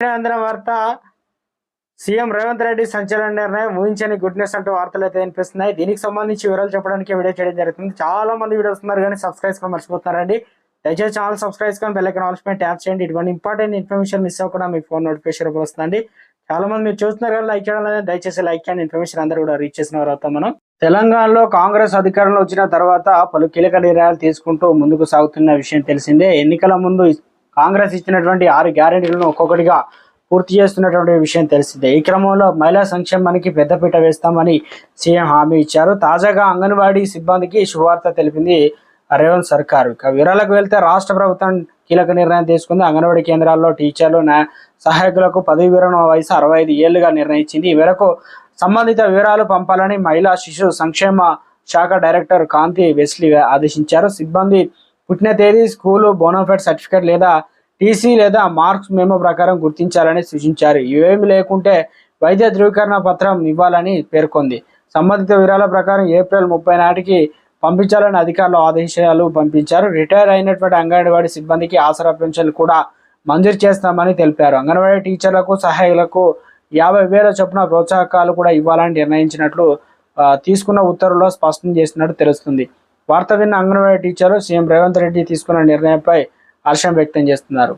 అందరం వార్త సీఎం రేవంత్ రెడ్డి సంచలన నిర్ణయం ఊహించని గుడ్నెస్ అంటూ వార్తలు అయితే వినిపిస్తున్నాయి. దీనికి సంబంధించి వివరాలు చెప్పడానికి వీడియో చేయడం జరుగుతుంది. చాలా మంది వీడియో వస్తున్నారు కానీ సబ్స్క్రైబ్ గా మర్చిపోతున్నారండి. దయచేసి ఛానల్ సబ్స్క్రైబ్ కానీ బెల్ ఐకాన్ ఆల్ పైన ట్యాప్ చేయండి. ఇటువంటి ఇంపార్టెంట్ ఇన్ఫర్మేషన్ మిస్ అవ్వకుండా మీ ఫోన్ నోటిఫికేషన్ వస్తుందండి. చాలా మంది మీరు చూస్తున్నారు కానీ లైక్ చేయడం లేదు. దయచేసి లైక్ చేయండి. ఇన్ఫర్మేషన్ అందరూ కూడా రీచ్ చేసిన వారు అవుతాం. మనం తెలంగాణలో కాంగ్రెస్ అధికారంలో వచ్చిన తర్వాత పలు కీలక నిర్ణయాలు తీసుకుంటూ ముందుకు సాగుతున్న విషయం తెలిసిందే. ఎన్నికల ముందు కాంగ్రెస్ ఇచ్చినటువంటి 6 గ్యారెంటీలను ఒక్కొక్కటిగా పూర్తి చేస్తున్నటువంటి విషయం తెలిసిందే. ఈ క్రమంలో మహిళా సంక్షేమానికి పెద్దపీట వేస్తామని సీఎం హామీ ఇచ్చారు. తాజాగా అంగన్వాడీ సిబ్బందికి శుభవార్త తెలిపింది రేవంత్ సర్కారు. ఇక వివరాలకు వెళ్తే రాష్ట్ర ప్రభుత్వం కీలక నిర్ణయం తీసుకుంది. అంగన్వాడీ కేంద్రాల్లో టీచర్లు సహాయకులకు పదవి విరమణ వయసు 65 ఏళ్లుగా నిర్ణయించింది. ఈ మేరకు సంబంధిత వివరాలు పంపాలని మహిళా శిశు సంక్షేమ శాఖ డైరెక్టర్ కాంతి వెస్లీ ఆదేశించారు. సిబ్బంది పుట్టిన తేదీ, స్కూలు, బోనోఫైడ్ సర్టిఫికేట్ లేదా టీసీ లేదా మార్క్స్ మెమో ప్రకారం గుర్తించాలని సూచించారు. ఇవేమి లేకుంటే వైద్య ధృవీకరణ పత్రం ఇవ్వాలని పేర్కొంది. సంబంధిత వివరాల ప్రకారం ఏప్రిల్ 30 నాటికి పంపించాలని అధికారులు ఆదేశాలు పంపించారు. రిటైర్ అయినటువంటి అంగన్వాడీ సిబ్బందికి ఆసరా పెన్షన్లు కూడా మంజూరు చేస్తామని తెలిపారు. అంగన్వాడీ టీచర్లకు సహాయకులకు 50,000 చొప్పున ప్రోత్సాహకాలు కూడా ఇవ్వాలని నిర్ణయించినట్లు తీసుకున్న ఉత్తర్వుల్లో స్పష్టం చేసినట్టు తెలుస్తుంది. వార్త విన్న అంగన్వాడీ టీచర్లు సీఎం రేవంత్ రెడ్డి తీసుకున్న నిర్ణయంపై హర్షం వ్యక్తం చేస్తున్నారు.